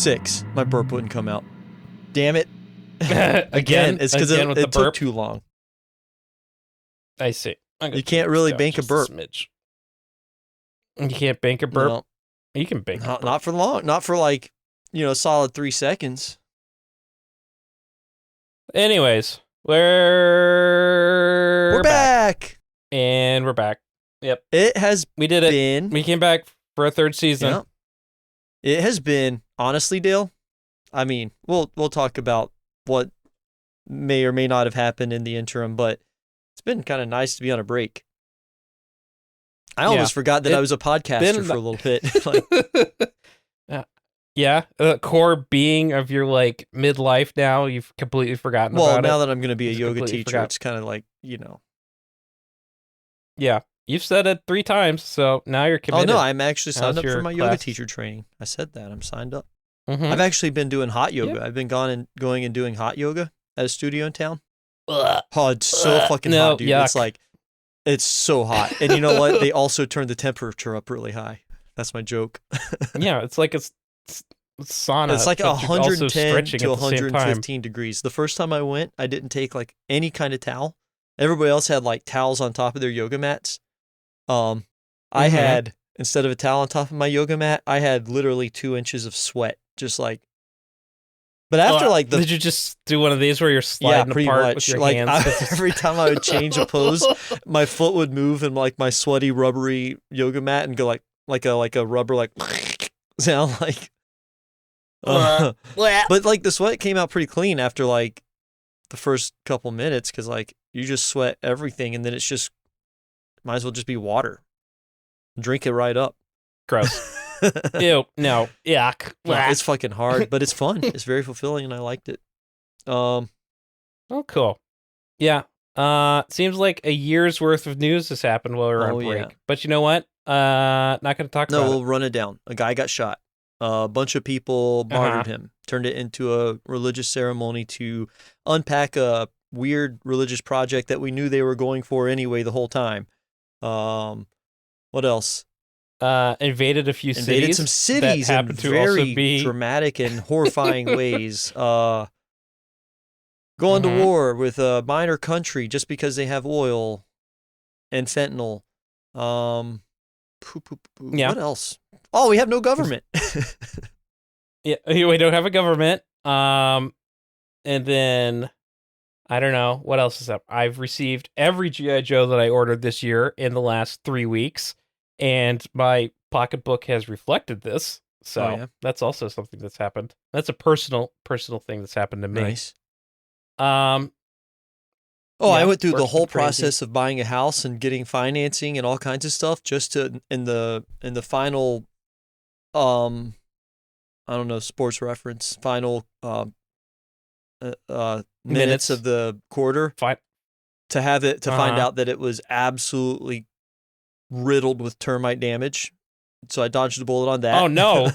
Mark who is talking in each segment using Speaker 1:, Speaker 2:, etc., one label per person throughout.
Speaker 1: 6, my burp wouldn't come out. Damn it.
Speaker 2: Again,
Speaker 1: it's because it took too long.
Speaker 2: I see.
Speaker 1: You can't really bank a burp.
Speaker 2: You can't bank a burp?
Speaker 1: No.
Speaker 2: You can bank a burp.
Speaker 1: Not for long. Not for like, a solid 3 seconds.
Speaker 2: Anyways, we're
Speaker 1: back.
Speaker 2: And we're back. Yep.
Speaker 1: It has
Speaker 2: We did it. We came back for a 3rd season.
Speaker 1: Yeah. It has been, honestly, Dale, I mean, we'll talk about what may or may not have happened in the interim, but it's been kind of nice to be on a break. I almost forgot that I was a podcaster for a little bit.
Speaker 2: Yeah, core being of your like midlife now, you've completely forgotten about it.
Speaker 1: Well, now that I'm going to be a yoga teacher, it's kind of like,
Speaker 2: Yeah, you've said it 3 times, so now you're committed.
Speaker 1: Oh, no, I'm actually signed up for my yoga teacher training. I said that. I'm signed up.
Speaker 2: Mm-hmm.
Speaker 1: I've actually been doing hot yoga. I've been going and doing hot yoga at a studio in town.
Speaker 2: Ugh.
Speaker 1: Oh, it's so fucking hot, dude. Yuck. It's so hot. And you know what? They also turned the temperature up really high. That's my joke.
Speaker 2: Yeah, it's like it's sauna.
Speaker 1: It's like 110 to 115 degrees. The first time I went, I didn't take like any kind of towel. Everybody else had like towels on top of their yoga mats. I had, instead of a towel on top of my yoga mat, I had literally 2 inches of sweat. Just like, but after
Speaker 2: did you just do one of these where you're sliding apart with your hands?
Speaker 1: Every time I would change a pose, my foot would move in like my sweaty rubbery yoga mat and go like a rubber like sound like. But like the sweat came out pretty clean after like the first couple minutes because like you just sweat everything and then it's just might as well just be water. Drink it right up.
Speaker 2: Gross. Ew, no, yuck.
Speaker 1: Well, it's fucking hard, but it's fun. It's very fulfilling, and I liked it.
Speaker 2: Oh, cool. Yeah. Seems like a year's worth of news has happened while we were on break. Yeah. But you know what? Not going to talk about it.
Speaker 1: No, we'll run it down. A guy got shot. A bunch of people martyred him. Turned it into a religious ceremony to unpack a weird religious project that we knew they were going for anyway the whole time. What else?
Speaker 2: Invaded a few cities.
Speaker 1: Invaded some cities in very dramatic and horrifying ways. Going to war with a minor country just because they have oil and fentanyl. Yeah. What else? Oh, we have no government.
Speaker 2: Yeah, we don't have a government. And then I don't know what else is up. I've received every G.I. Joe that I ordered this year in the last 3 weeks. And my pocketbook has reflected this, so that's also something that's happened. That's a personal thing that's happened to me.
Speaker 1: Nice. I went through the whole process of buying a house and getting financing and all kinds of stuff just to in the final, I don't know, sports reference, final minutes of the quarter to have it to find out that it was absolutely riddled with termite damage. So I dodged a bullet on that.
Speaker 2: Oh, no.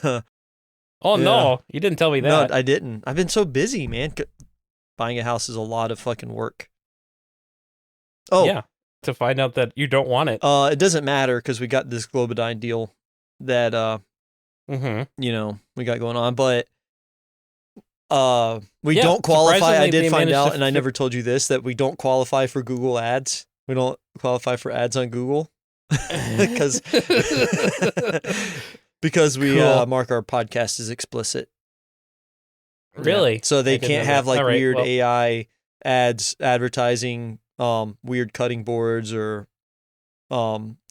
Speaker 2: No. You didn't tell me that.
Speaker 1: No, I didn't. I've been so busy, man. Buying a house is a lot of fucking work. Oh.
Speaker 2: Yeah, to find out that you don't want it.
Speaker 1: It doesn't matter because we got this Globodyne deal that, we got going on. But we don't qualify. I did find out, and I never told you this, that we don't qualify for Google ads. We don't qualify for ads on Google. because we mark our podcast as explicit.
Speaker 2: Really?
Speaker 1: Yeah. So they can't have like weird AI ads advertising weird cutting boards or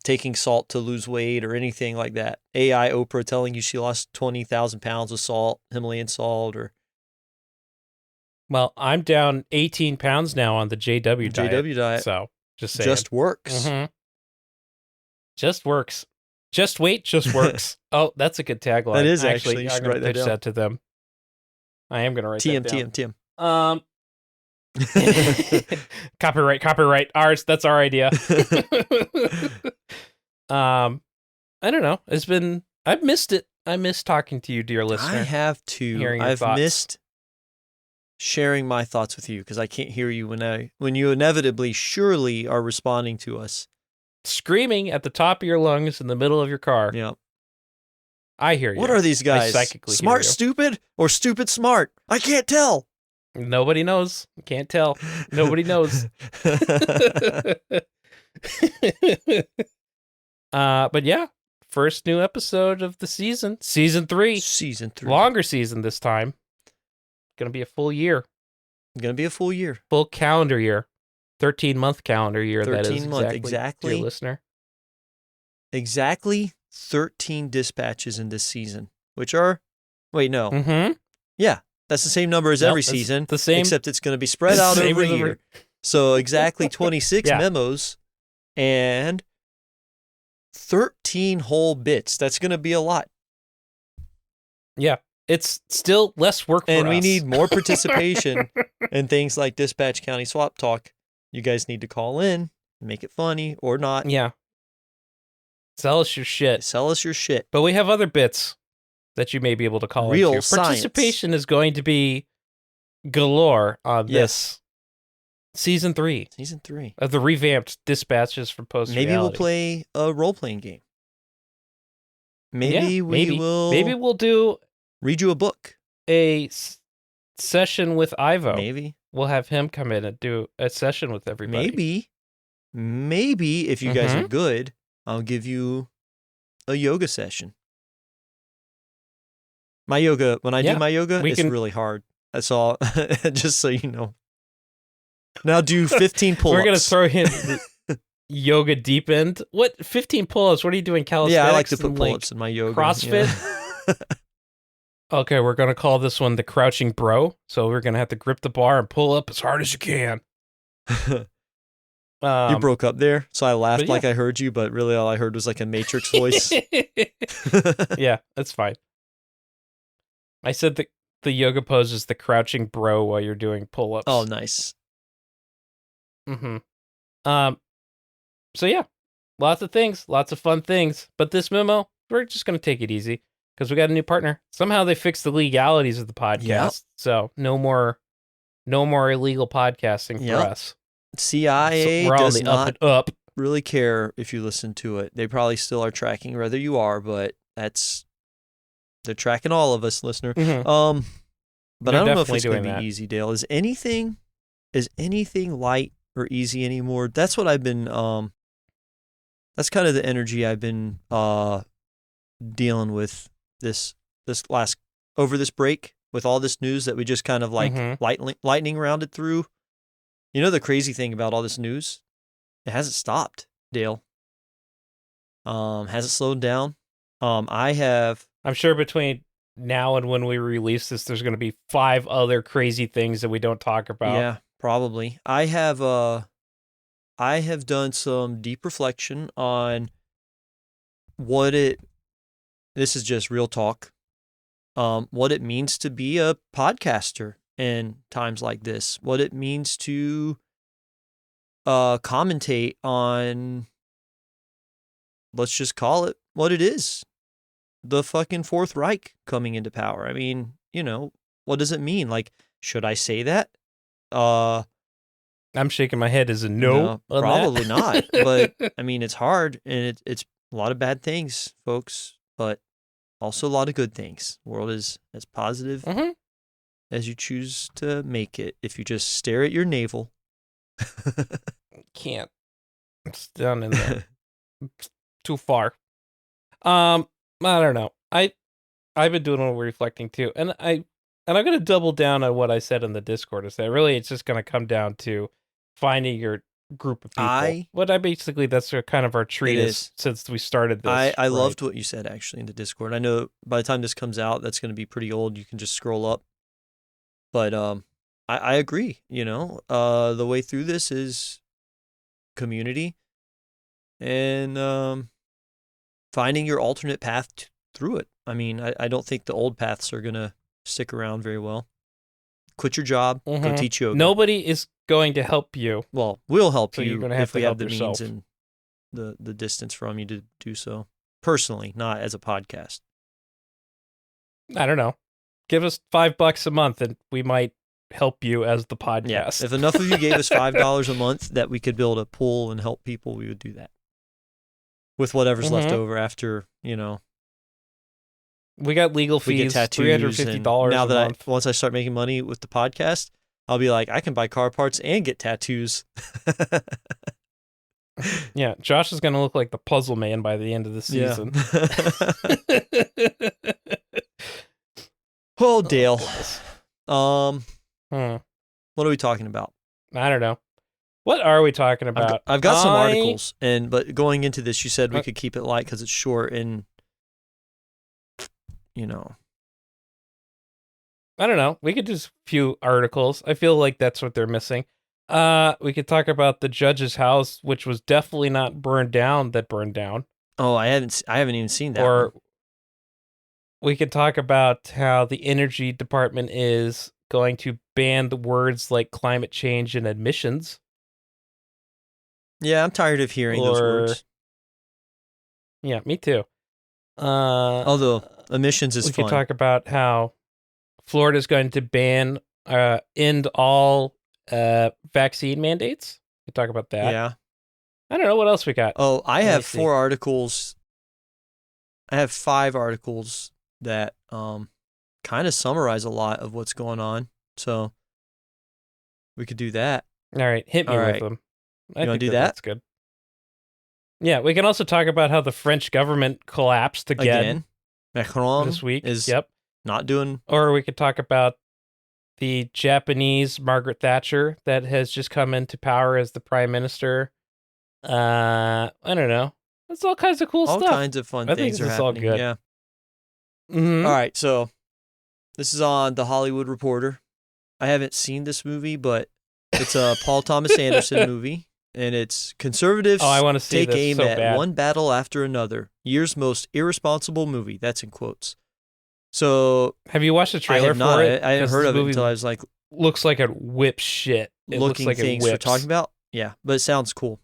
Speaker 1: taking salt to lose weight or anything like that. AI Oprah telling you she lost 20,000 pounds of salt, Himalayan salt, or.
Speaker 2: Well, I'm down 18 pounds now on the JW diet. So just saying.
Speaker 1: Just works.
Speaker 2: Mm-hmm. Just works. Just wait, just works. Oh, that's a good tagline.
Speaker 1: That is actually. You should write that
Speaker 2: down.
Speaker 1: That
Speaker 2: to them. I am going to write that down.
Speaker 1: TM.
Speaker 2: Copyright. Ours. That's our idea. I don't know. I've missed it. I miss talking to you, dear listener.
Speaker 1: I have too. I've missed sharing my thoughts with you because I can't hear you when you inevitably surely are responding to us.
Speaker 2: Screaming at the top of your lungs in the middle of your car.
Speaker 1: Yeah.
Speaker 2: I hear you.
Speaker 1: What are these guys?
Speaker 2: psychically hear
Speaker 1: Smart
Speaker 2: you.
Speaker 1: stupid or stupid smart? I can't tell.
Speaker 2: Nobody knows. Can't tell. Nobody knows. But yeah, first new episode of the season. Season 3.
Speaker 1: Season 3.
Speaker 2: Longer season this time. Gonna be a full year.
Speaker 1: Gonna be a full year.
Speaker 2: Full calendar year. 13-month calendar year, that is.
Speaker 1: 13 month, exactly.
Speaker 2: Dear listener.
Speaker 1: Exactly 13 dispatches in this season, which are, wait, no.
Speaker 2: Mm-hmm.
Speaker 1: Yeah, that's the same number as every season,
Speaker 2: the same,
Speaker 1: except it's going to be spread out over a year. So exactly 26 memos and 13 whole bits. That's going to be a lot.
Speaker 2: Yeah, it's still less work for us.
Speaker 1: And we need more participation in things like Dispatch County Swap Talk. You guys need to call in, make it funny or not.
Speaker 2: Yeah. Sell us your shit.
Speaker 1: Sell us your shit.
Speaker 2: But we have other bits that you may be able to call
Speaker 1: Real
Speaker 2: into.
Speaker 1: science.
Speaker 2: Participation is going to be galore on this season 3.
Speaker 1: Season 3
Speaker 2: of the revamped Dispatches from Post Reality.
Speaker 1: Maybe we'll play a role-playing game. Maybe we'll do read you a book.
Speaker 2: A session with Ivo.
Speaker 1: Maybe
Speaker 2: we'll have him come in and do a session with everybody.
Speaker 1: Maybe if you guys are good, I'll give you a yoga session. My yoga, when I do my yoga, it's really hard. That's all. Just so you know. Now do 15 pull-ups.
Speaker 2: We're going to throw in yoga deep end. What? 15 pull-ups? What are you doing? Calisthenics?
Speaker 1: Yeah, I like to put pull-ups in my yoga.
Speaker 2: CrossFit? Yeah. Okay, we're going to call this one the crouching bro. So we're going to have to grip the bar and pull up as hard as you can.
Speaker 1: You broke up there, so I laughed like I heard you, but really all I heard was like a Matrix voice.
Speaker 2: Yeah, that's fine. I said the yoga pose is the crouching bro while you're doing pull-ups.
Speaker 1: Oh, nice.
Speaker 2: Mm-hmm. So yeah, lots of things, lots of fun things. But this memo, we're just going to take it easy because we got a new partner. Somehow they fixed the legalities of the podcast, so no more illegal podcasting for us.
Speaker 1: CIA
Speaker 2: so we're
Speaker 1: does
Speaker 2: on the
Speaker 1: not
Speaker 2: up
Speaker 1: really care if you listen to it. They probably still are tracking whether you are, but they're tracking all of us, listener.
Speaker 2: Mm-hmm.
Speaker 1: But I don't know if it's going to be easy, Dale. Is anything light or easy anymore? That's what I've been. That's kind of the energy I've been dealing with this last over this break with all this news that we just kind of like lightning rounded through. You know the crazy thing about all this news? It hasn't stopped, Dale. Hasn't slowed down. I'm
Speaker 2: sure between now and when we release this, there's going to be 5 other crazy things that we don't talk about.
Speaker 1: Yeah, probably. I have done some deep reflection on this is just real talk, what it means to be a podcaster in times like this, what it means to commentate on, let's just call it what it is, the fucking Fourth Reich coming into power. I mean, what does it mean? Like, should I say that?
Speaker 2: I'm shaking my head as a no.
Speaker 1: Probably not. But I mean, it's hard, and it's a lot of bad things, folks, but also a lot of good things. The world is as positive as you choose to make it. If you just stare at your navel.
Speaker 2: Can't. It's down in there. Too far. I don't know. I've been doing a little reflecting too, and I'm going to double down on what I said in the Discord. I said, really, it's just going to come down to finding your group of people. That's kind of our treatise since we started this.
Speaker 1: I loved what you said actually in the Discord. I know by the time this comes out, that's going to be pretty old. You can just scroll up. But I agree. The way through this is community and finding your alternate path through it. I mean, I don't think the old paths are going to stick around very well. Quit your job, go teach yoga.
Speaker 2: Nobody is going to help you.
Speaker 1: Well, we'll help
Speaker 2: so
Speaker 1: you
Speaker 2: you're gonna have
Speaker 1: if we have the
Speaker 2: yourself.
Speaker 1: means and the distance from you to do so. Personally, not as a podcast.
Speaker 2: I don't know. Give us $5 a month and we might help you as the podcast.
Speaker 1: Yeah. If enough of you gave us $5 a month that we could build a pool and help people, we would do that. With whatever's left over after,
Speaker 2: We got legal
Speaker 1: We get
Speaker 2: fees,
Speaker 1: tattoos.
Speaker 2: $350
Speaker 1: And now
Speaker 2: a
Speaker 1: that
Speaker 2: month.
Speaker 1: once I start making money with the podcast, I'll be like, I can buy car parts and get tattoos.
Speaker 2: Yeah, Josh is going to look like the Puzzle Man by the end of the season.
Speaker 1: Oh, Dale.
Speaker 2: Hmm.
Speaker 1: What are we talking about?
Speaker 2: I don't know. What are we talking about?
Speaker 1: I've got some articles, but going into this, you said we could keep it light because it's short and,
Speaker 2: I don't know. We could do a few articles. I feel like that's what they're missing. We could talk about the judge's house, which was definitely not burned down. That burned down.
Speaker 1: Oh, I haven't even seen that.
Speaker 2: Or
Speaker 1: one.
Speaker 2: we could talk about how the energy department is going to ban the words like climate change in admissions.
Speaker 1: Yeah, I'm tired of hearing those words.
Speaker 2: Yeah, me too.
Speaker 1: Although emissions is
Speaker 2: we
Speaker 1: fun.
Speaker 2: could talk about how Florida is going to end all vaccine mandates. We could talk about that.
Speaker 1: Yeah.
Speaker 2: I don't know what else we got.
Speaker 1: Oh, I have 4 articles. I have 5 articles that kind of summarize a lot of what's going on. So we could do that.
Speaker 2: All right, hit me with them.
Speaker 1: You want to do that?
Speaker 2: That's good. Yeah, we can also talk about how the French government collapsed again.
Speaker 1: Macron
Speaker 2: this week
Speaker 1: is not doing.
Speaker 2: Or we could talk about the Japanese Margaret Thatcher that has just come into power as the prime minister. I don't know. It's all kinds of cool stuff.
Speaker 1: All kinds of fun things are happening. All good. Yeah.
Speaker 2: Mm-hmm.
Speaker 1: All right, so this is on The Hollywood Reporter. I haven't seen this movie, but it's a Paul Thomas Anderson movie. And it's conservatives take aim at one battle after another. Year's most irresponsible movie. That's in quotes. So
Speaker 2: have you watched the trailer for it?
Speaker 1: I hadn't heard of it until I was like,
Speaker 2: looks like it whips shit. It looks like
Speaker 1: things
Speaker 2: it
Speaker 1: we're talking about. Yeah, but it sounds cool.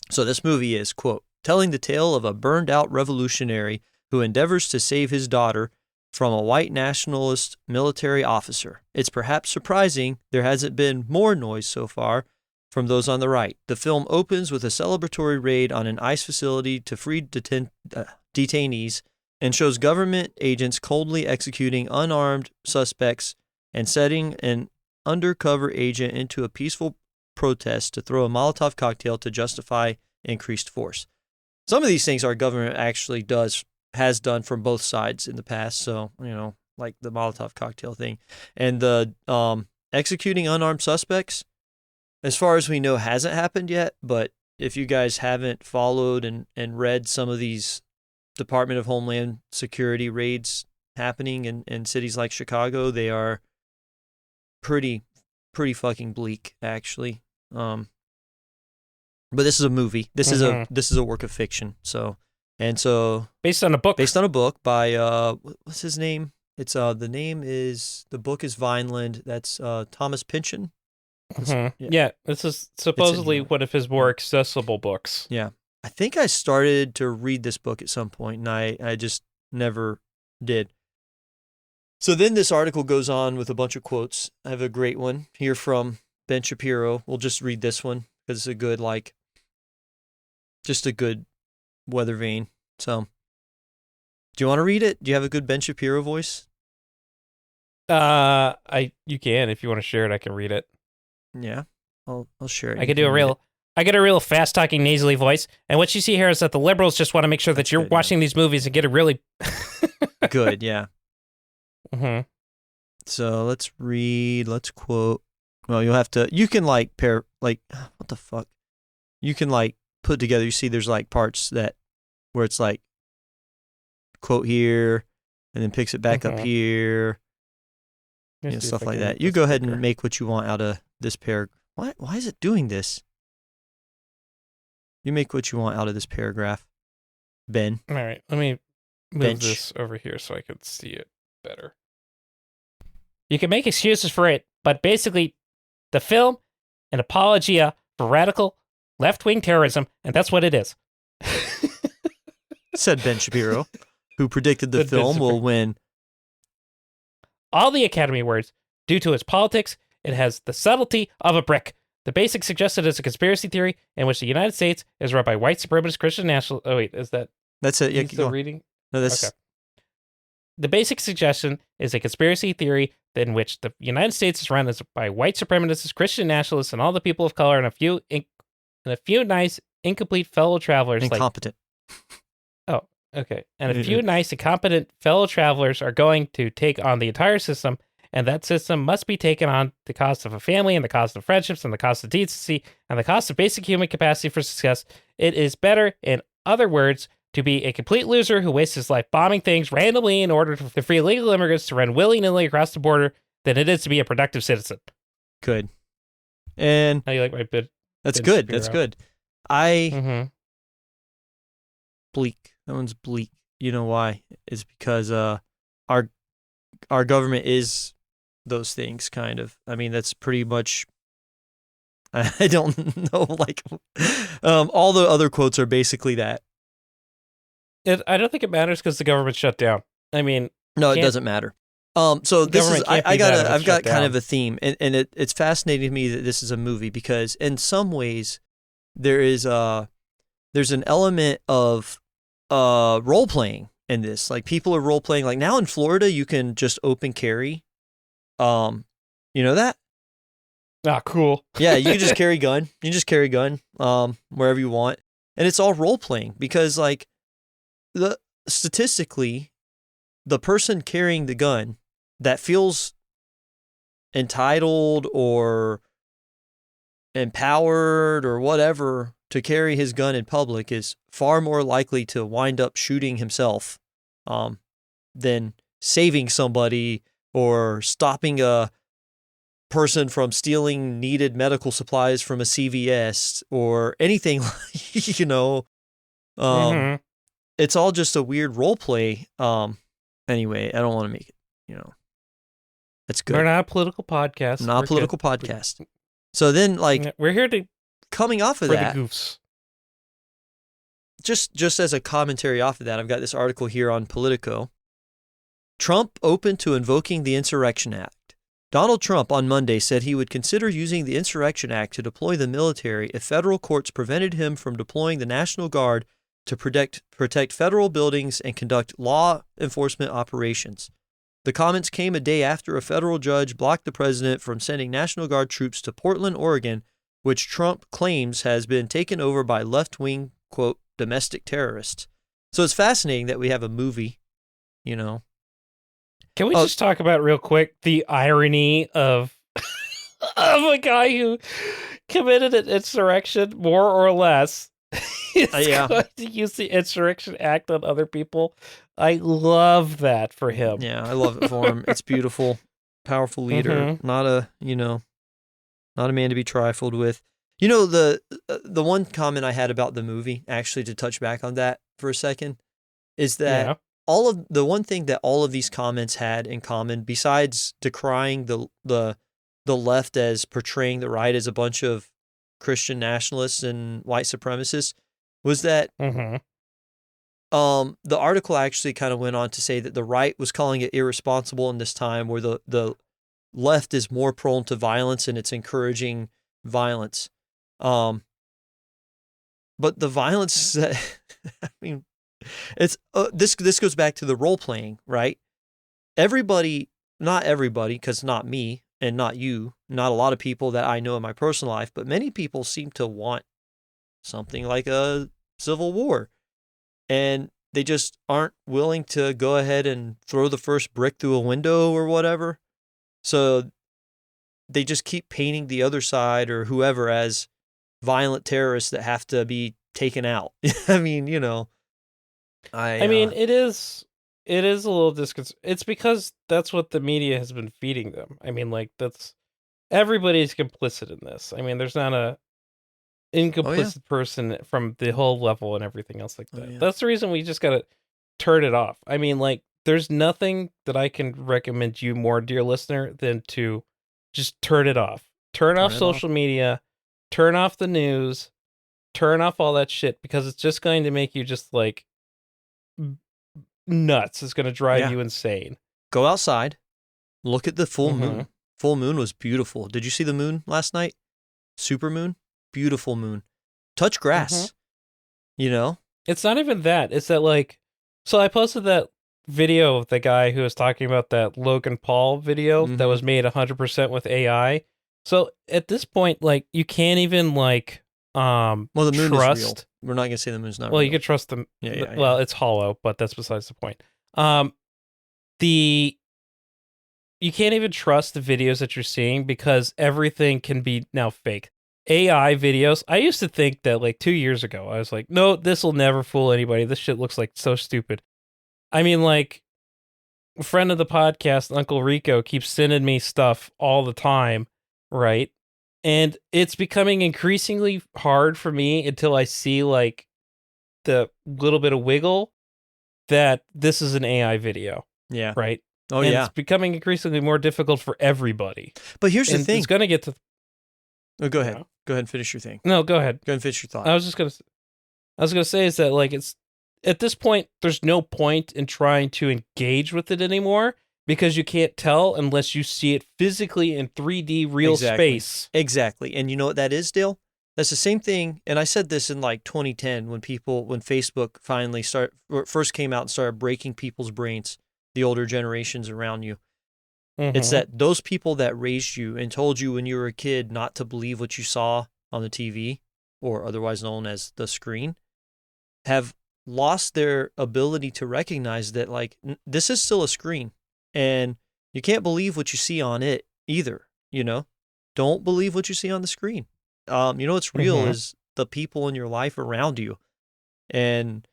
Speaker 1: So this movie is, quote, telling the tale of a burned out revolutionary who endeavors to save his daughter from a white nationalist military officer. It's perhaps surprising there hasn't been more noise so far from those on the right. The film opens with a celebratory raid on an ICE facility to free detainees and shows government agents coldly executing unarmed suspects and setting an undercover agent into a peaceful protest to throw a Molotov cocktail to justify increased force. Some of these things our government actually has done from both sides in the past. So, like the Molotov cocktail thing. And the executing unarmed suspects, as far as we know, hasn't happened yet, but if you guys haven't followed and read some of these Department of Homeland Security raids happening in cities like Chicago, they are pretty fucking bleak, actually. But this is a movie. This is a work of fiction. So based on a book by what's his name? It's the book is Vineland. That's Thomas Pynchon.
Speaker 2: Yeah, this is supposedly one of his more accessible books.
Speaker 1: Yeah. I think I started to read this book at some point, and I just never did. So then this article goes on with a bunch of quotes. I have a great one here from Ben Shapiro. We'll just read this one because it's a good, just a good weather vane. So, do you want to read it? Do you have a good Ben Shapiro voice?
Speaker 2: You can. If you want to share it, I can read it.
Speaker 1: Yeah, I'll share it.
Speaker 2: I get a real fast talking nasally voice, and what you see here is that the liberals just want to make sure that you're watching these movies and get a really
Speaker 1: good. Yeah.
Speaker 2: Mm-hmm.
Speaker 1: So let's quote. Well, you can pair, what the fuck? You can put together, you see there's parts where it's quote here and then picks it back up here. Stuff like that. You go ahead and make what you want out of this paragraph. Why is it doing this? You make what you want out of this paragraph, Ben.
Speaker 2: All right, let me move this over here so I can see it better. You can make excuses for it, but basically, the film, an apologia for radical left-wing terrorism, and that's what it is.
Speaker 1: Said Ben Shapiro, who predicted the film will win
Speaker 2: all the Academy Awards due to its politics. It has the subtlety of a brick. The basic suggested is a conspiracy theory in which the United States is run by white supremacist Christian national. Oh wait, is that?
Speaker 1: That's it. Yeah,
Speaker 2: still reading?
Speaker 1: No, that's.
Speaker 2: Okay. The basic suggestion is a conspiracy theory in which the United States is run by white supremacists, Christian nationalists, and all the people of color, and a few nice, incomplete fellow travelers.
Speaker 1: Incompetent.
Speaker 2: Okay. And a few nice, incompetent fellow travelers are going to take on the entire system, and that system must be taken on the cost of a family, and the cost of friendships, and the cost of decency, and the cost of basic human capacity for success. It is better, in other words, to be a complete loser who wastes his life bombing things randomly in order to free illegal immigrants to run willy-nilly across the border than it is to be a productive citizen.
Speaker 1: Good. And
Speaker 2: how do you like my bit?
Speaker 1: That's good. That's good. Bleak. That one's bleak. You know why? It's because our government is those things, kind of. I mean, that's pretty much. I don't know. Like, all the other quotes are basically that.
Speaker 2: I don't think it matters because the government shut down. I mean,
Speaker 1: no, it doesn't matter. So this is I've got kind of a theme, and it's fascinating to me that this is a movie because in some ways there's an element of role playing in this. Like people are role playing. Like now in Florida, you can just open carry. You know that?
Speaker 2: Ah, cool.
Speaker 1: Yeah, you can just carry gun. You can just carry gun wherever you want, and it's all role playing because like statistically, the person carrying the gun that feels entitled or empowered or whatever to carry his gun in public is far more likely to wind up shooting himself than saving somebody or stopping a person from stealing needed medical supplies from a CVS or anything, you know. It's all just a weird role play. Anyway, I don't want to make it, you know. That's good.
Speaker 2: We're not a political podcast.
Speaker 1: Not a political podcast. So then, like,
Speaker 2: we're here to
Speaker 1: coming off of that,
Speaker 2: the goofs.
Speaker 1: Just as a commentary off of that, I've got this article here on Politico. Trump open to invoking the Insurrection Act. Donald Trump on Monday said he would consider using the Insurrection Act to deploy the military if federal courts prevented him from deploying the National Guard to protect federal buildings and conduct law enforcement operations. The comments came a day after a federal judge blocked the president from sending National Guard troops to Portland, Oregon, which Trump claims has been taken over by left-wing, quote, domestic terrorists. So it's fascinating that we have a movie, you know.
Speaker 2: Can we just talk about real quick the irony of a guy who committed an insurrection, more or less, is going to use the Insurrection Act on other people? I love that for him.
Speaker 1: Yeah, I love it for him. It's beautiful, powerful leader, not a man to be trifled with. You know, the one comment I had about the movie, actually, to touch back on that for a second, is that the one thing that all of these comments had in common, besides decrying the left as portraying the right as a bunch of Christian nationalists and white supremacists, was that the article actually kind of went on to say that the right was calling it irresponsible in this time where the left is more prone to violence and it's encouraging violence. But the violence that, I mean, it's this goes back to the role playing, right? Everybody, not everybody, because not me and not you, not a lot of people that I know in my personal life, but many people seem to want something like a civil war. And they just aren't willing to go ahead and throw the first brick through a window or whatever. So they just keep painting the other side or whoever as violent terrorists that have to be taken out. I mean, you know. I mean,
Speaker 2: it is a little disconcerting. It's because that's what the media has been feeding them. I mean, like, everybody's complicit in this. I mean, there's not a incomplicit person from the whole level and everything else like that. That's the reason we just got to turn it off. I mean, like, there's nothing that I can recommend you more, dear listener, than to just turn it off. Turn off social media, turn off the news, turn off all that shit, because it's just going to make you just, like, nuts. It's going to drive you insane.
Speaker 1: Go outside, look at the full moon. Full moon was beautiful. Did you see the moon last night? Super moon? Beautiful moon. Touch grass. You know?
Speaker 2: It's not even that. It's that, like, so I posted that video of the guy who was talking about that Logan Paul video that was made 100% with AI. So at this point, like, you can't even like
Speaker 1: well, the moon
Speaker 2: trust.
Speaker 1: is real. We're not gonna say the moon's not
Speaker 2: well,
Speaker 1: real.
Speaker 2: you could trust them.
Speaker 1: Yeah.
Speaker 2: Well, it's hollow, but that's besides the point. You can't even trust the videos that you're seeing because everything can be now fake. AI videos. I used to think that like 2 years ago, I was like, no, this will never fool anybody. This shit looks like so stupid. I mean, like, a friend of the podcast, Uncle Rico, keeps sending me stuff all the time, right? And it's becoming increasingly hard for me until I see like the little bit of wiggle that this is an AI video.
Speaker 1: Yeah.
Speaker 2: Right?
Speaker 1: Oh,
Speaker 2: and
Speaker 1: yeah.
Speaker 2: it's becoming increasingly more difficult for everybody.
Speaker 1: But here's the thing.
Speaker 2: It's going to get to...
Speaker 1: Oh, go ahead. Go ahead and finish your thing.
Speaker 2: No, go ahead.
Speaker 1: Go ahead and finish your thought.
Speaker 2: I was going to say is that, like, it's... At this point, there's no point in trying to engage with it anymore because you can't tell unless you see it physically in 3D real space.
Speaker 1: Exactly. And you know what that is, Dale? That's the same thing. And I said this in like 2010 when Facebook finally first came out and started breaking people's brains, the older generations around you. It's that those people that raised you and told you when you were a kid not to believe what you saw on the TV, or otherwise known as the screen, have lost their ability to recognize that, like, this is still a screen and you can't believe what you see on it either. Don't believe what you see on the screen. What's real is the people in your life around you. And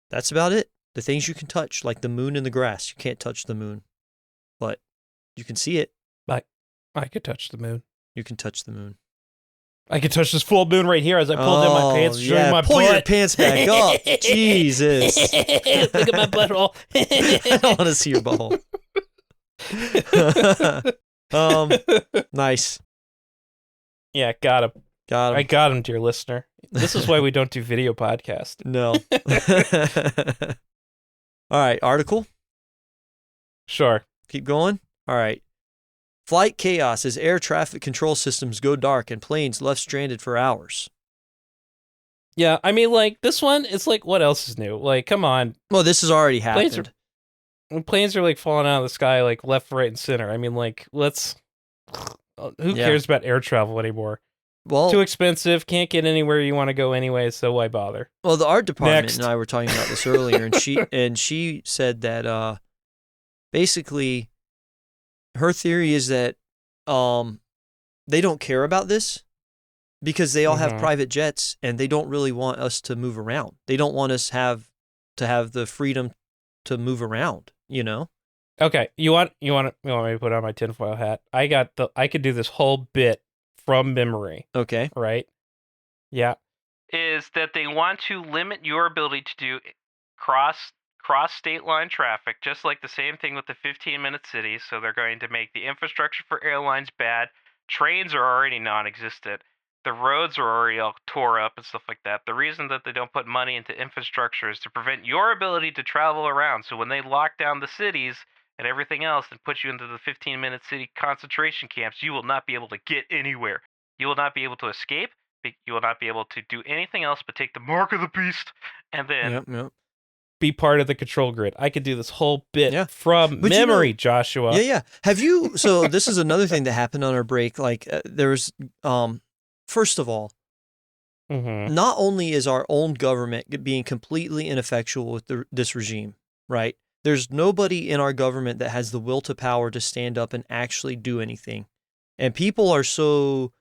Speaker 1: that's about it. The things you can touch, like the moon and the grass. You can't touch the moon, but you can see it.
Speaker 2: I could touch the moon.
Speaker 1: You can touch the moon.
Speaker 2: I could touch this full moon right here as I pull down my pants, showing my
Speaker 1: pull
Speaker 2: butt.
Speaker 1: Your pants back up. Jesus.
Speaker 2: Look at my butthole.
Speaker 1: I don't want to see your butthole. Nice.
Speaker 2: Yeah, got him. I got him, dear listener. This is why we don't do video podcast.
Speaker 1: No. All right, article?
Speaker 2: Sure.
Speaker 1: Keep going? All right. Flight chaos as air traffic control systems go dark and planes left stranded for hours.
Speaker 2: Yeah, I mean, like, this one, it's like, what else is new? Like, come on.
Speaker 1: Well, this has already happened.
Speaker 2: Planes are like falling out of the sky, like, left, right, and center. I mean, like, who cares about air travel anymore?
Speaker 1: Well,
Speaker 2: too expensive, can't get anywhere you want to go anyway, so why bother?
Speaker 1: Well, the art department and I were talking about this earlier, and she said that basically her theory is that they don't care about this because they all have private jets and they don't really want us to move around. They don't want us to have the freedom to move around,
Speaker 2: Okay, you want me to put on my tinfoil hat? I could do this whole bit from memory.
Speaker 1: Okay.
Speaker 2: Right? Yeah. Is that they want to limit your ability to do cross state line traffic, just like the same thing with the 15-minute cities. So they're going to make the infrastructure for airlines bad. Trains are already non-existent. The roads are already all tore up and stuff like that. The reason that they don't put money into infrastructure is to prevent your ability to travel around. So when they lock down the cities and everything else and put you into the 15-minute city concentration camps, you will not be able to get anywhere. You will not be able to escape. You will not be able to do anything else but take the mark of the beast and then be part of the control grid. I could do this whole bit from memory, Joshua.
Speaker 1: Yeah. Have you, so this is another thing that happened on our break. Like there's, first of all, not only is our own government being completely ineffectual with this regime, right? There's nobody in our government that has the will to power to stand up and actually do anything. And people are so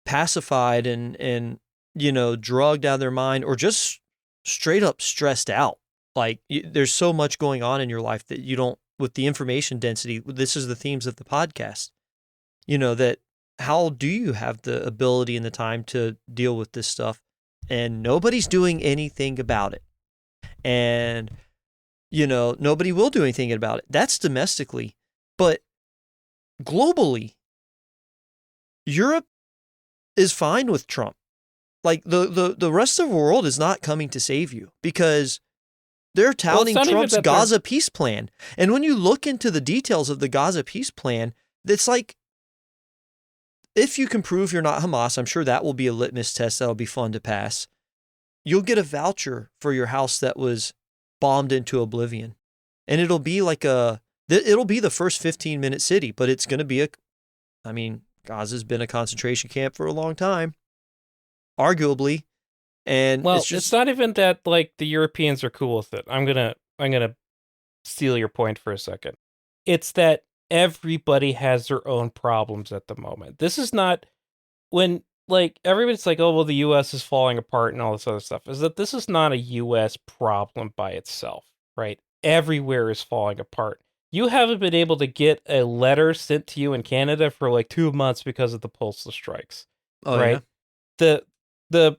Speaker 1: pacified and drugged out of their mind or just straight up stressed out. Like there's so much going on in your life that you don't, with the information density, this is the themes of the podcast, that how do you have the ability and the time to deal with this stuff? And nobody's doing anything about it. And nobody will do anything about it. That's domestically. But globally, Europe is fine with Trump. Like the rest of the world is not coming to save you because they're touting Trump's Gaza peace plan. And when you look into the details of the Gaza peace plan, it's like, if you can prove you're not Hamas, I'm sure that will be a litmus test that'll be fun to pass. You'll get a voucher for your house that was bombed into oblivion. And it'll be like it'll be the first 15-minute city, but it's going to be Gaza's been a concentration camp for a long time, arguably. And
Speaker 2: well,
Speaker 1: it's just,
Speaker 2: it's not even that like the Europeans are cool with it. I'm gonna steal your point for a second. It's that everybody has their own problems at the moment. This is not when like everybody's like, oh well, the U.S. is falling apart and all this other stuff. Is that this is not a U.S. problem by itself, right? Everywhere is falling apart. You haven't been able to get a letter sent to you in Canada for like 2 months because of the postal strikes, right?
Speaker 1: Yeah.
Speaker 2: The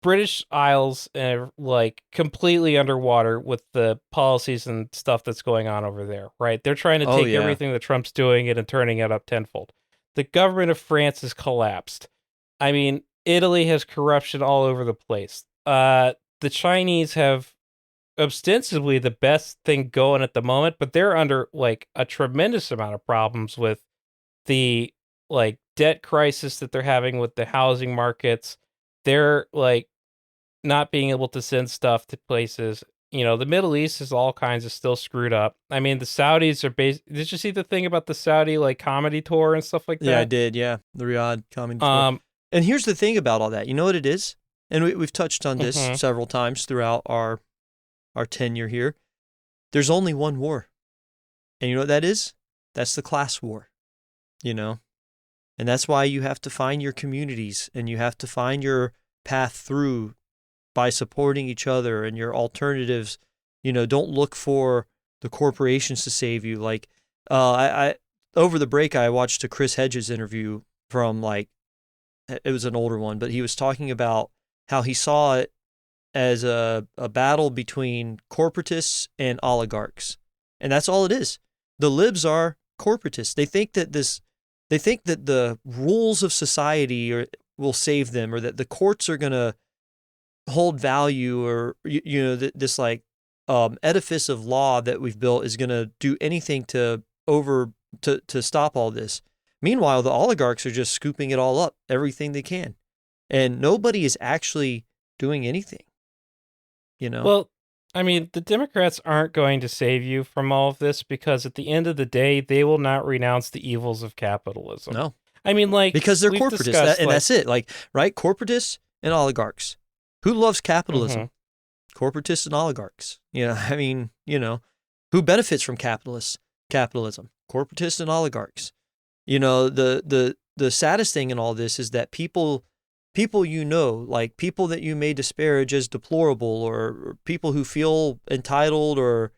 Speaker 2: British Isles are like completely underwater with the policies and stuff that's going on over there, right? They're trying to take everything that Trump's doing and turning it up tenfold. The government of France has collapsed. I mean, Italy has corruption all over the place. The Chinese have ostensibly the best thing going at the moment, but they're under like a tremendous amount of problems with the like debt crisis that they're having with the housing markets. They're like not being able to send stuff to places. You know, the Middle East is all kinds of still screwed up. I mean, the Saudis are did you see the thing about the Saudi like comedy tour and stuff like that?
Speaker 1: Yeah, I did. Yeah, the Riyadh comedy tour. And here's the thing about all that. You know what it is? And we've touched on this several times throughout our tenure here. There's only one war. And you know what that is? That's the class war. You know? And that's why you have to find your communities and you have to find your path through by supporting each other and your alternatives. You know, don't look for the corporations to save you. Like, I over the break, I watched a Chris Hedges interview from like, it was an older one, but he was talking about how he saw it as a battle between corporatists and oligarchs. And that's all it is. The libs are corporatists. They think that the rules of society will save them, or that the courts are going to hold value, or, this like edifice of law that we've built is going to do anything to stop all this. Meanwhile, the oligarchs are just scooping it all up, everything they can. And nobody is actually doing anything. You know?
Speaker 2: Well, I mean, the Democrats aren't going to save you from all of this, because at the end of the day, they will not renounce the evils of capitalism.
Speaker 1: No.
Speaker 2: I mean, like,
Speaker 1: because they're corporatists, and that's it. Like, right? Corporatists and oligarchs. Who loves capitalism? Corporatists and oligarchs. You know, I mean, who benefits from capitalism? Corporatists and oligarchs. You know, the saddest thing in all this is that people like people that you may disparage as deplorable, or people who feel entitled or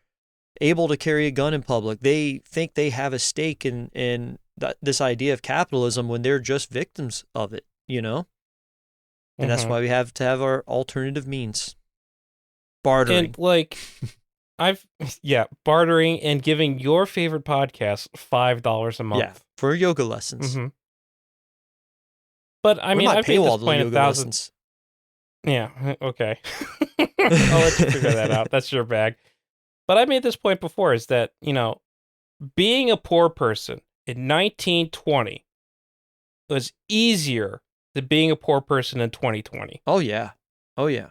Speaker 1: able to carry a gun in public, they think they have a stake in this idea of capitalism when they're just victims of it, And that's why we have to have our alternative means. Bartering.
Speaker 2: And like, bartering and giving your favorite podcast $5 a month. Yeah,
Speaker 1: for yoga lessons.
Speaker 2: But I mean, I've made this point 1,000. Yeah, okay. I'll let you figure that out. That's your bag. But I made this point before, is that, being a poor person in 1920 was easier than being a poor person in 2020.
Speaker 1: Oh, yeah. Oh, yeah.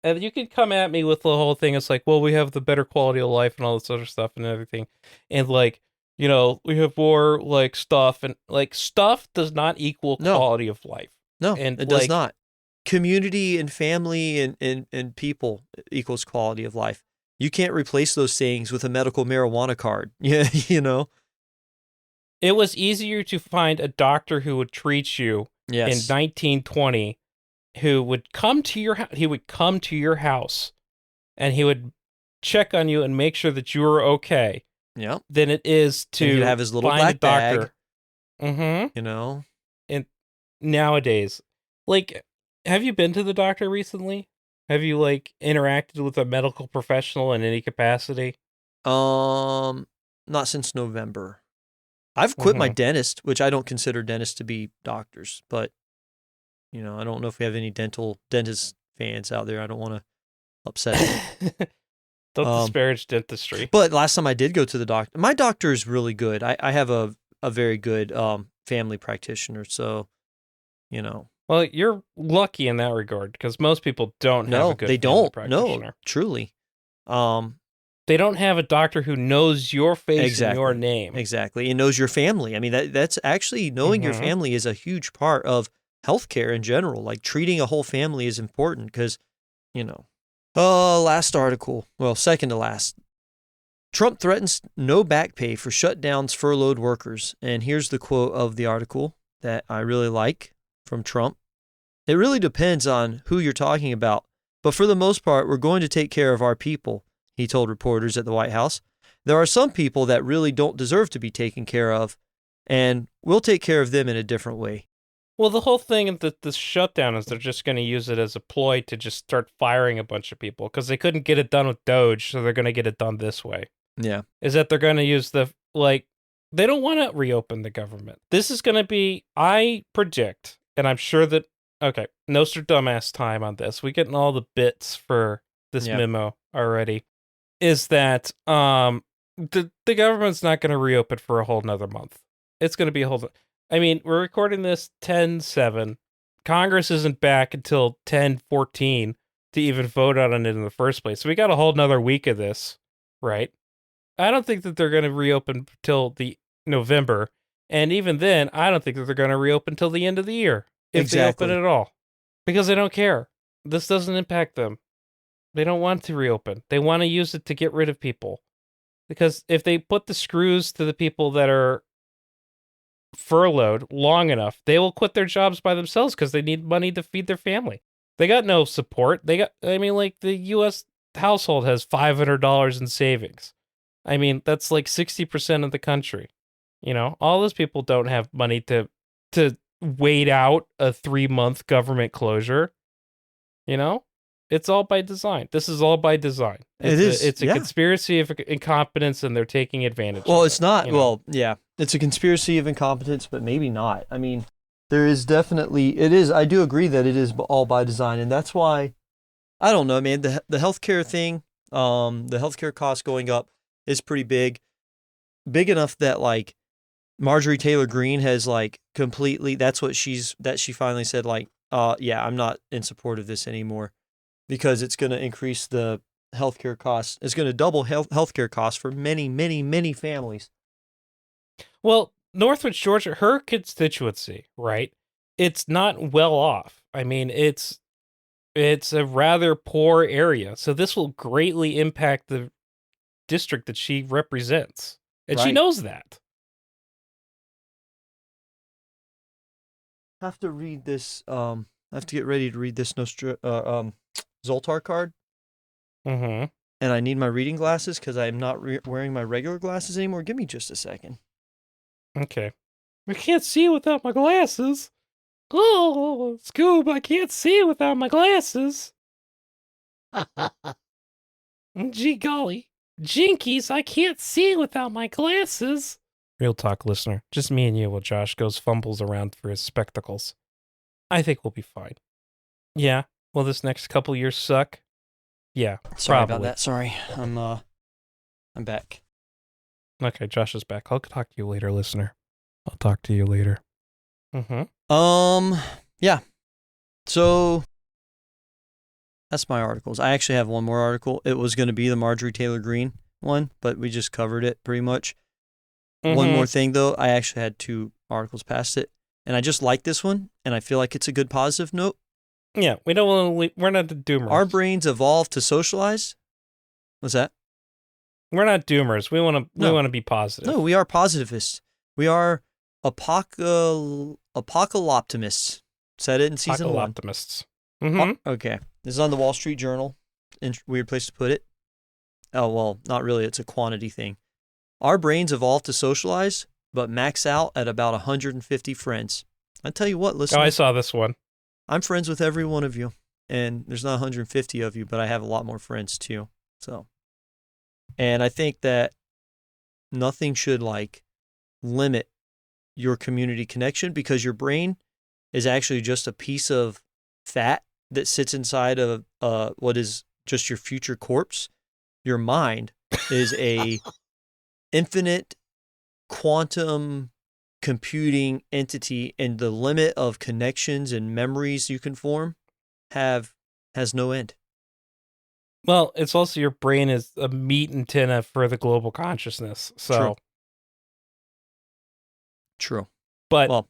Speaker 2: And you can come at me with the whole thing. It's like, well, we have the better quality of life and all this other stuff and everything. And like, we have more like stuff, and like stuff does not equal quality of life.
Speaker 1: No, and it does not. Community and family and people equals quality of life. You can't replace those things with a medical marijuana card. Yeah,
Speaker 2: It was easier to find a doctor who would treat you in 1920, who would come to your house. He would come to your house, and he would check on you and make sure that you were okay.
Speaker 1: Yeah.
Speaker 2: Than it is to
Speaker 1: have his little
Speaker 2: find
Speaker 1: black
Speaker 2: a doctor.
Speaker 1: Bag.
Speaker 2: And nowadays, like, have you been to the doctor recently? Have you like interacted with a medical professional in any capacity?
Speaker 1: Not since November. I've quit my dentist, which I don't consider dentists to be doctors, but I don't know if we have any dentist fans out there. I don't want to upset them.
Speaker 2: Don't disparage dentistry.
Speaker 1: But last time I did go to the doctor, my doctor is really good. I have a very good family practitioner, so
Speaker 2: Well, you're lucky in that regard, because most people don't have a good family practitioner.
Speaker 1: No, truly.
Speaker 2: They don't have a doctor who knows your face and your name.
Speaker 1: Exactly. And knows your family. I mean, that's actually knowing your family is a huge part of healthcare in general. Like treating a whole family is important because, last article. Well, second to last. Trump threatens no back pay for shutdowns furloughed workers. And here's the quote of the article that I really like from Trump. It really depends on who you're talking about. But for the most part, we're going to take care of our people, he told reporters at the White House. There are some people that really don't deserve to be taken care of, and we'll take care of them in a different way.
Speaker 2: Well, the whole thing that this shutdown is they're just going to use it as a ploy to just start firing a bunch of people because they couldn't get it done with Doge, so they're going to get it done this way.
Speaker 1: Yeah.
Speaker 2: Is that they're going to use they don't want to reopen the government. This is going to be, I predict, and I'm sure that, okay, Nostradamus time on this. We getting all the bits for this memo already. Is that the government's not going to reopen for a whole nother month. It's going to be a whole... I mean, we're recording this 10/7. Congress isn't back until 10/14 to even vote on it in the first place. So we got a whole nother week of this, right? I don't think that they're going to reopen till the November. And even then, I don't think that they're going to reopen till the end of the year. If they open it at all. Because they don't care. This doesn't impact them. They don't want to reopen. They want to use it to get rid of people. Because if they put the screws to the people that are furloughed long enough, they will quit their jobs by themselves because they need money to feed their family. They got no support. The U.S. household has $500 in savings. I mean, that's like 60% of the country. All those people don't have money to wait out a 3-month government closure. It's all by design. This is all by design. It's a conspiracy of incompetence, and they're taking advantage of it.
Speaker 1: Well, it's not. Well, yeah. It's a conspiracy of incompetence, but maybe not. I mean, there is definitely... It is. I do agree that it is all by design, and that's why... I don't know, man. The healthcare thing, the healthcare costs going up is pretty big. Big enough that, like, Marjorie Taylor Greene has, like, completely... That's what she finally said, like, I'm not in support of this anymore. Because it's going to increase the healthcare costs. It's going to double healthcare costs for many, many, many families.
Speaker 2: Well, Northwich, Georgia, her constituency, right? It's not well off. I mean, it's a rather poor area. So this will greatly impact the district that she represents. And she knows that.
Speaker 1: I have to read this. I have to get ready to read this Zoltar card.
Speaker 2: Mm-hmm.
Speaker 1: And I need my reading glasses because I'm not wearing my regular glasses anymore. Give me just a second.
Speaker 2: Okay. I can't see without my glasses. Oh, Scoob, I can't see without my glasses. Gee golly. Jinkies, I can't see without my glasses. Real talk, listener. Just me and you while Josh fumbles around for his spectacles. I think we'll be fine. Yeah. Will this next couple years suck? Yeah,
Speaker 1: Sorry
Speaker 2: probably.
Speaker 1: about that. Sorry. I'm back.
Speaker 2: Okay, Josh is back. I'll talk to you later, listener. I'll talk to you later.
Speaker 1: Yeah. So that's my articles. I actually have one more article. It was going to be the Marjorie Taylor Greene one, but we just covered it pretty much. One more thing though, I actually had 2 articles past it, and I just like this one, and I feel like it's a good positive note.
Speaker 2: Yeah, we don't want to. We're not the doomers.
Speaker 1: Our brains evolved to socialize. What's that?
Speaker 2: We're not doomers. We want to be positive.
Speaker 1: No, we are positivists. We are apocalyptimists. Said it in season 1.
Speaker 2: Apocalyptimists.
Speaker 1: Okay. This is on the Wall Street Journal. Weird place to put it. Oh, well, not really. It's a quantity thing. Our brains evolved to socialize, but max out at about 150 friends. I tell you what, listen.
Speaker 2: Oh, I saw this one.
Speaker 1: I'm friends with every one of you, and there's not 150 of you, but I have a lot more friends too. So, and I think that nothing should limit your community connection because your brain is actually just a piece of fat that sits inside of what is just your future corpse. Your mind is a infinite quantum computing entity, and the limit of connections and memories you can form has no end.
Speaker 2: Well, it's also your brain is a meat antenna for the global consciousness. So,
Speaker 1: True.
Speaker 2: But
Speaker 1: Well,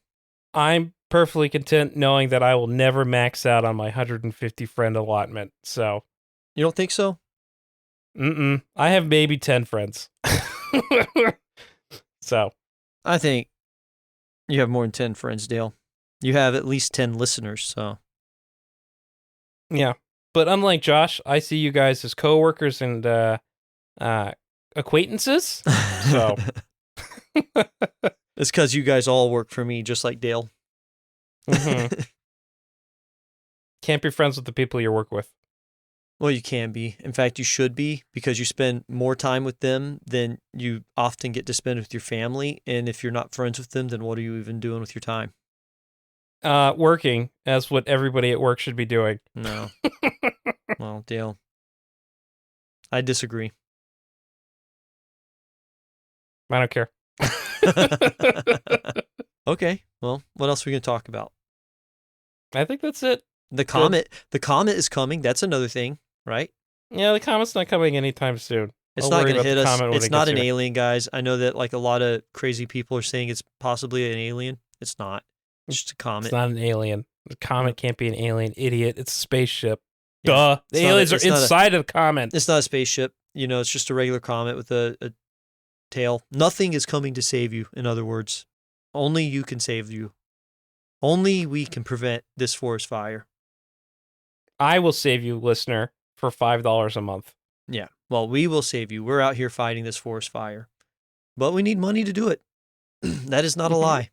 Speaker 2: I'm perfectly content knowing that I will never max out on my 150 friend allotment. So,
Speaker 1: you don't think so?
Speaker 2: I have maybe 10 friends. So,
Speaker 1: I think you have more than 10 friends, Dale. You have at least 10 listeners, so.
Speaker 2: Yeah. But unlike Josh, I see you guys as coworkers and acquaintances. So.
Speaker 1: It's because you guys all work for me, just like Dale.
Speaker 2: Mm-hmm. Can't be friends with the people you work with.
Speaker 1: Well, you can be. In fact, you should be, because you spend more time with them than you often get to spend with your family. And if you're not friends with them, then what are you even doing with your time?
Speaker 2: Working. That's what everybody at work should be doing.
Speaker 1: No. Well, Dale, I disagree.
Speaker 2: I don't care.
Speaker 1: Okay. Well, what else are we going to talk about?
Speaker 2: I think that's it.
Speaker 1: The comet. The comet is coming. That's another thing, right?
Speaker 2: Yeah, the comet's not coming anytime soon.
Speaker 1: It's not going to hit us. It's not an alien, guys. I know that like a lot of crazy people are saying it's possibly an alien. It's not. It's just a comet.
Speaker 2: It's not an alien. The comet can't be an alien, idiot. It's a spaceship. Yeah. Duh. The aliens are inside of the comet.
Speaker 1: It's not a spaceship. It's just a regular comet with a tail. Nothing is coming to save you, in other words. Only you can save you. Only we can prevent this forest fire.
Speaker 2: I will save you, listener, for $5 a month.
Speaker 1: Yeah. Well, we will save you. We're out here fighting this forest fire. But we need money to do it. That is not a lie.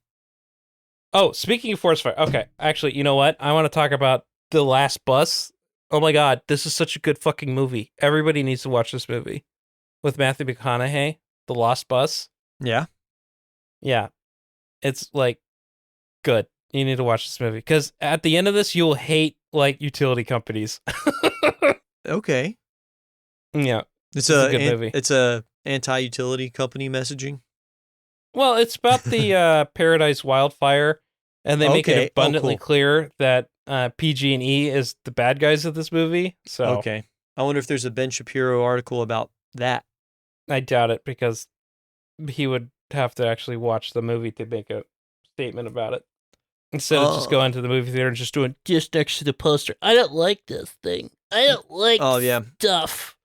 Speaker 2: Oh, speaking of forest fire. Okay. Actually, you know what? I want to talk about The Last Bus. Oh my God. This is such a good fucking movie. Everybody needs to watch this movie. With Matthew McConaughey. The Lost Bus.
Speaker 1: Yeah.
Speaker 2: Yeah. It's like good. You need to watch this movie. Because at the end of this, you will hate like utility companies.
Speaker 1: Okay.
Speaker 2: Yeah.
Speaker 1: It's a good movie. It's a anti-utility company messaging.
Speaker 2: Well, it's about the Paradise wildfire, and they make it abundantly clear that PG&E is the bad guys of this movie. So
Speaker 1: okay. I wonder if there's a Ben Shapiro article about that.
Speaker 2: I doubt it, because he would have to actually watch the movie to make a statement about it. Instead of just going to the movie theater and just doing just next to the poster. I don't like this thing. I don't like stuff.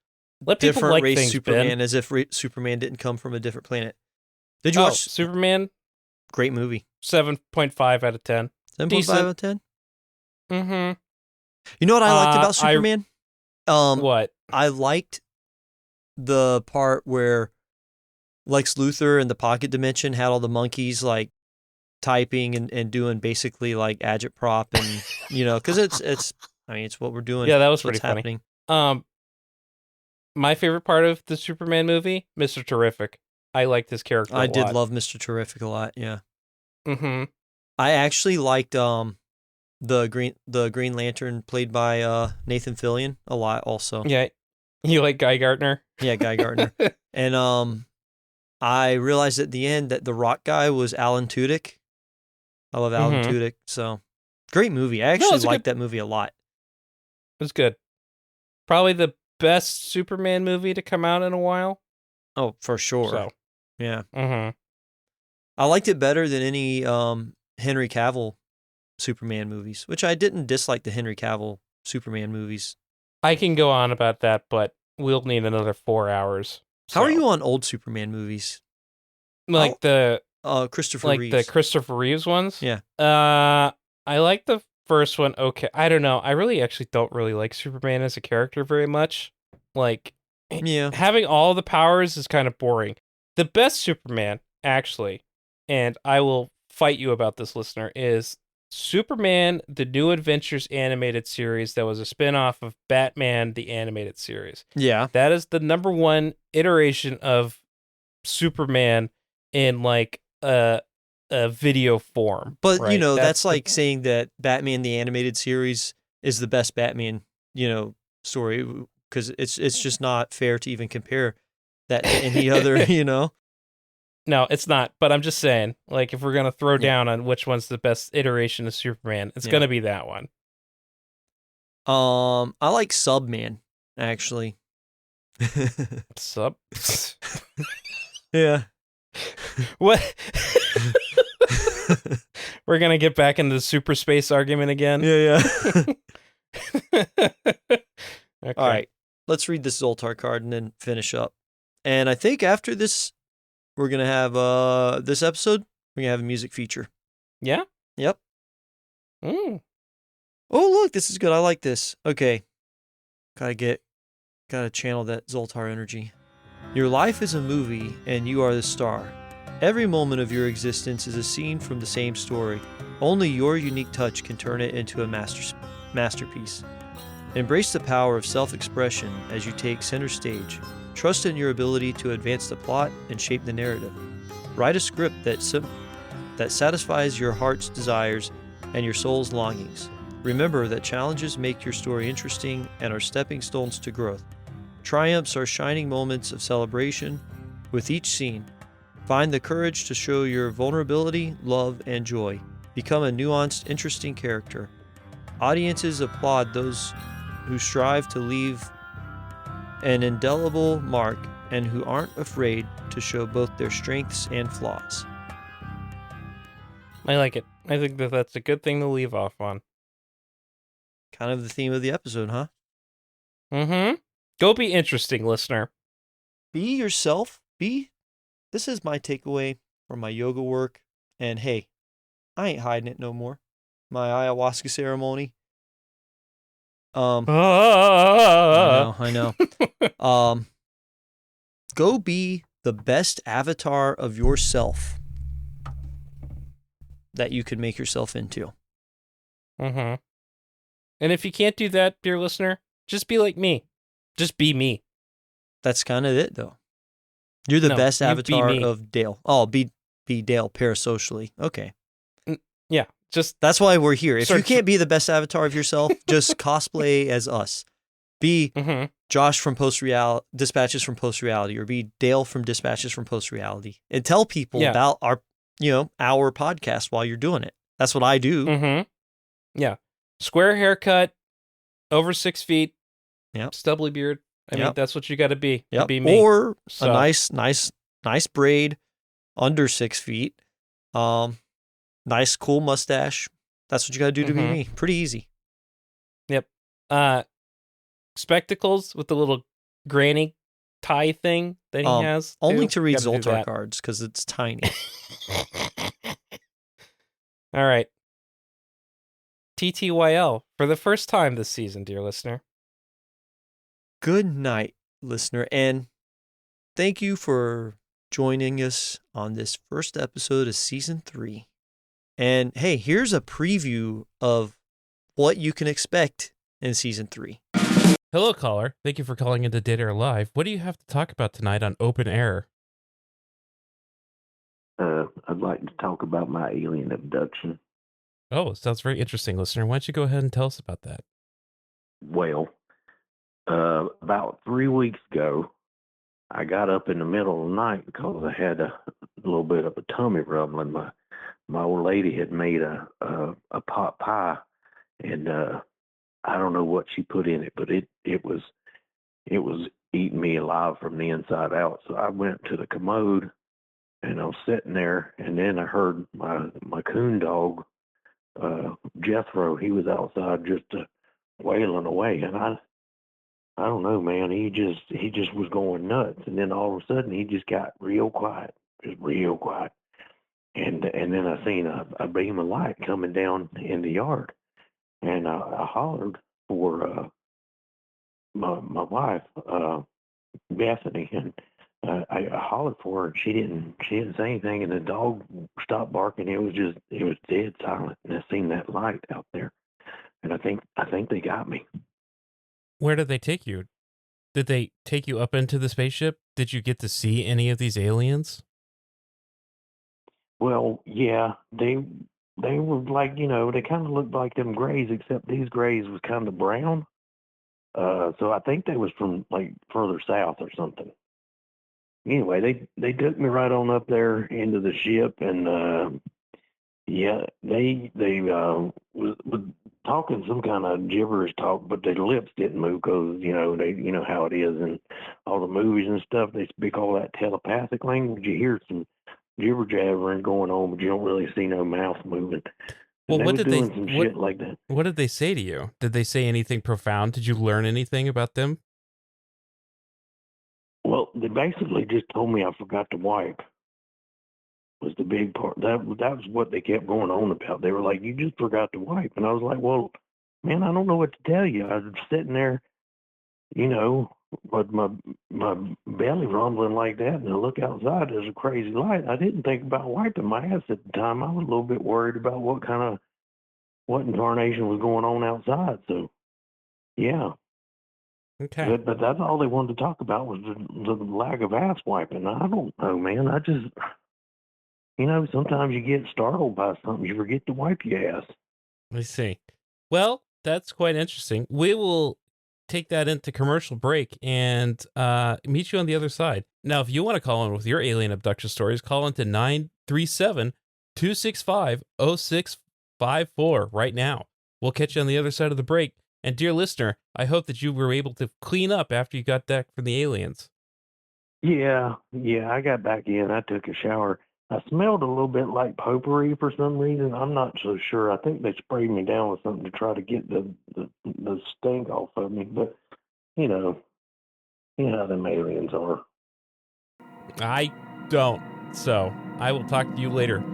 Speaker 2: Let
Speaker 1: different
Speaker 2: people like
Speaker 1: race
Speaker 2: things,
Speaker 1: Superman,
Speaker 2: Ben.
Speaker 1: as if Superman didn't come from a different planet. Did you watch
Speaker 2: Superman?
Speaker 1: Great movie.
Speaker 2: 7.5 out of 10.
Speaker 1: 7.5 out of 10?
Speaker 2: Mm-hmm.
Speaker 1: You know what I liked about Superman?
Speaker 2: What?
Speaker 1: I liked the part where Lex Luthor in the pocket dimension had all the monkeys like typing and doing basically like agitprop and because it's what we're doing.
Speaker 2: Yeah, that was pretty funny. Happening. My favorite part of the Superman movie, Mr. Terrific. I liked his character a lot.
Speaker 1: I did love Mr. Terrific a lot, yeah.
Speaker 2: Mm-hmm.
Speaker 1: I actually liked the Green Lantern played by Nathan Fillion a lot also.
Speaker 2: Yeah. You like Guy Gardner?
Speaker 1: Yeah, Guy Gardner. And I realized at the end that the rock guy was Alan Tudyk. I love Alan Tudyk, so great movie. I actually liked that movie a lot.
Speaker 2: It was good. Probably the best Superman movie to come out in a while.
Speaker 1: Oh, for sure.
Speaker 2: So.
Speaker 1: Yeah.
Speaker 2: Mm-hmm.
Speaker 1: I liked it better than any Henry Cavill Superman movies, which I didn't dislike the Henry Cavill Superman movies.
Speaker 2: I can go on about that, but we'll need another 4 hours.
Speaker 1: How are you on old Superman movies?
Speaker 2: Like the
Speaker 1: Christopher Reeves.
Speaker 2: Like the Christopher Reeves ones?
Speaker 1: Yeah.
Speaker 2: I like the first one. Okay. I don't know. I really actually don't really like Superman as a character very much. Like, having all the powers is kind of boring. The best Superman, actually, and I will fight you about this, listener, is Superman, the New Adventures animated series that was a spinoff of Batman, the animated series.
Speaker 1: Yeah.
Speaker 2: That is the number one iteration of Superman in like a video form.
Speaker 1: But, right? That's like saying that Batman, the animated series is the best Batman, story, because it's just not fair to even compare that to any other,
Speaker 2: No, it's not. But I'm just saying, like, if we're going to throw down on which one's the best iteration of Superman, it's going to be that one.
Speaker 1: I like Subman. actually.
Speaker 2: Sup?
Speaker 1: Yeah.
Speaker 2: What? We're gonna get back into the super space argument again.
Speaker 1: Yeah.
Speaker 2: Okay.
Speaker 1: All right. Let's read this Zoltar card and then finish up. And I think after this, we're gonna have this episode. We're gonna have a music feature.
Speaker 2: Yeah.
Speaker 1: Yep.
Speaker 2: Mm.
Speaker 1: Oh, look, this is good. I like this. Okay. Gotta channel that Zoltar energy. Your life is a movie, and you are the star. Every moment of your existence is a scene from the same story. Only your unique touch can turn it into a masterpiece. Embrace the power of self-expression as you take center stage. Trust in your ability to advance the plot and shape the narrative. Write a script that satisfies your heart's desires and your soul's longings. Remember that challenges make your story interesting and are stepping stones to growth. Triumphs are shining moments of celebration. With each scene, find the courage to show your vulnerability, love, and joy. Become a nuanced, interesting character. Audiences applaud those who strive to leave an indelible mark and who aren't afraid to show both their strengths and flaws.
Speaker 2: I like it. I think that's a good thing to leave off on.
Speaker 1: Kind of the theme of the episode, huh?
Speaker 2: Mm-hmm. Go be interesting, listener.
Speaker 1: Be yourself. This is my takeaway from my yoga work. And hey, I ain't hiding it no more. My ayahuasca ceremony. I know. Go be the best avatar of yourself that you could make yourself into.
Speaker 2: Mm-hmm. And if you can't do that, dear listener, just be like me. Just be me.
Speaker 1: That's kind of it, though. You're the best avatar of Dale. Oh, be Dale parasocially. Okay.
Speaker 2: Yeah, just
Speaker 1: that's why we're here. If you can't be the best avatar of yourself, just cosplay as us. Be Josh from Dispatches from Post Reality, or be Dale from Dispatches from Post Reality, and tell people about our podcast while you're doing it. That's what I do.
Speaker 2: Mm-hmm. Yeah, square haircut, over 6 feet.
Speaker 1: Yep.
Speaker 2: Stubbly beard. I mean, that's what you got to be. Yep. To be me.
Speaker 1: Or a nice braid under 6 feet. Nice cool mustache. That's what you got to do to be me. Pretty easy.
Speaker 2: Yep. Spectacles with the little granny tie thing that he has.
Speaker 1: Only to read Zoltar cards because it's tiny.
Speaker 2: All right. TTYL for the first time this season, dear listener.
Speaker 1: Good night, listener, and thank you for joining us on this first episode of Season 3. And hey, here's a preview of what you can expect in Season 3.
Speaker 2: Hello, caller. Thank you for calling into Dead Air Live. What do you have to talk about tonight on Open Air?
Speaker 3: I'd like to talk about my alien abduction.
Speaker 2: Oh, sounds very interesting, listener. Why don't you go ahead and tell us about that?
Speaker 3: Well, about 3 weeks ago, I got up in the middle of the night because I had a little bit of a tummy rumbling. My old lady had made a pot pie, and I don't know what she put in it, but it was eating me alive from the inside out. So I went to the commode, and I was sitting there, and then I heard my coon dog, Jethro. He was outside just wailing away, and I don't know, man. He just was going nuts, and then all of a sudden he just got real quiet, just real quiet. And then I seen a beam of light coming down in the yard, and I hollered for my wife, Bethany, and I hollered for her, and she didn't say anything, and the dog stopped barking. It was dead silent, and I seen that light out there, and I think they got me.
Speaker 2: Where did they take you? Did they take you up into the spaceship? Did you get to see any of these aliens?
Speaker 3: Well, yeah, they were like, they kind of looked like them grays, except these grays was kind of brown. So I think they was from like further south or something. Anyway, they took me right on up there into the ship, and yeah, they was talking some kind of gibberish talk, but their lips didn't move because, you know how it is in all the movies and stuff. They speak all that telepathic language. You hear some jibber jabbering going on, but you don't really see no mouth moving.
Speaker 2: Well,
Speaker 3: And they were doing some shit like that.
Speaker 2: What did they say to you? Did they say anything profound? Did you learn anything about them?
Speaker 3: Well, they basically just told me I forgot to wipe. Was the big part. That was what they kept going on about. They were like, "You just forgot to wipe," and I was like, "Well, man, I don't know what to tell you." I was sitting there, with my belly rumbling like that, and I look outside. There's a crazy light. I didn't think about wiping my ass at the time. I was a little bit worried about what incarnation was going on outside. So, yeah.
Speaker 2: Okay.
Speaker 3: But that's all they wanted to talk about was the lack of ass wiping. I don't know, man. I just. Sometimes you get startled by something, you forget to wipe your ass.
Speaker 2: I see. Well, that's quite interesting. We will take that into commercial break and meet you on the other side. Now, if you want to call in with your alien abduction stories, call into 937-265-0654 right now. We'll catch you on the other side of the break. And dear listener, I hope that you were able to clean up after you got back from the aliens.
Speaker 3: Yeah, I got back in. I took a shower. I smelled a little bit like potpourri for some reason. I'm not so sure. I think they sprayed me down with something to try to get the stink off of me. But, you know how them aliens are.
Speaker 2: I don't. So I will talk to you later.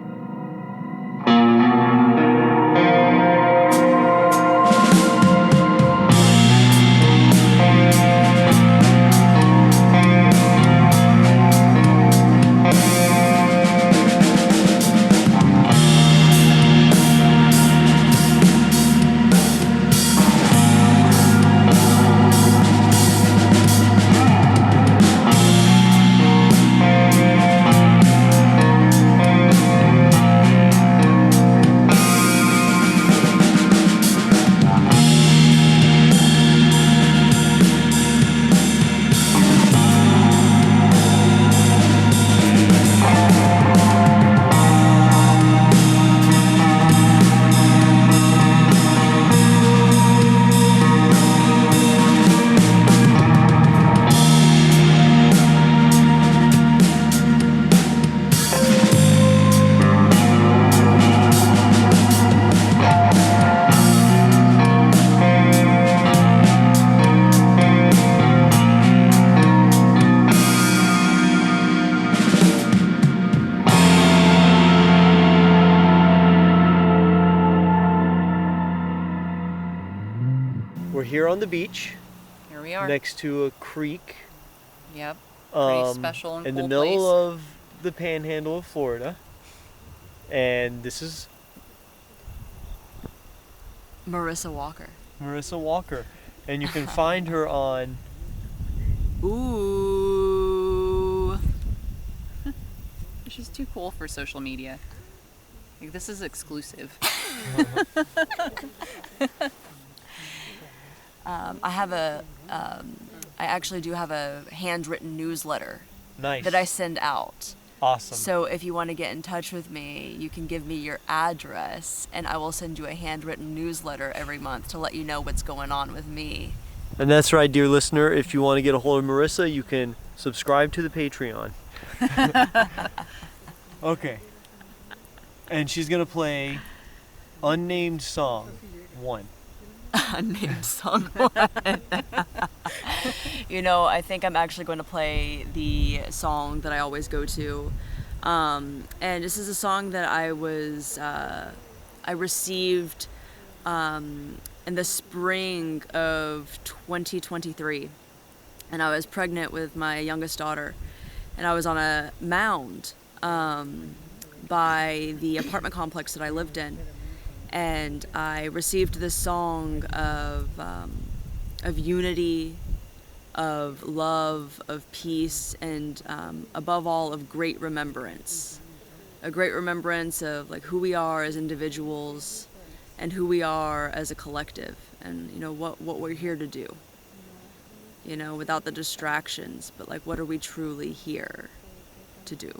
Speaker 1: On the beach.
Speaker 4: Here we are.
Speaker 1: Next to a creek.
Speaker 4: Yep. Pretty special and
Speaker 1: in
Speaker 4: cool
Speaker 1: the middle
Speaker 4: place.
Speaker 1: of the panhandle of Florida. And this is
Speaker 4: Marissa Walker.
Speaker 1: And you can find her on
Speaker 4: Ooh. She's too cool for social media. Like, this is exclusive. I actually do have a handwritten newsletter.
Speaker 1: Nice.
Speaker 4: That I send out.
Speaker 1: Awesome.
Speaker 4: So if you want to get in touch with me, you can give me your address, and I will send you a handwritten newsletter every month to let you know what's going on with me.
Speaker 1: And that's right, dear listener. If you want to get a hold of Marissa, you can subscribe to the Patreon. Okay. And she's going to play Unnamed Song 1.
Speaker 4: Unnamed Song 1. I think I'm actually going to play the song that I always go to. And this is a song that I received in the spring of 2023. And I was pregnant with my youngest daughter. And I was on a mound by the apartment complex that I lived in. And I received this song of unity, of love, of peace, and above all, of great remembrance. A great remembrance of who we are as individuals and who we are as a collective, and what we're here to do. Without the distractions, but what are we truly here to do?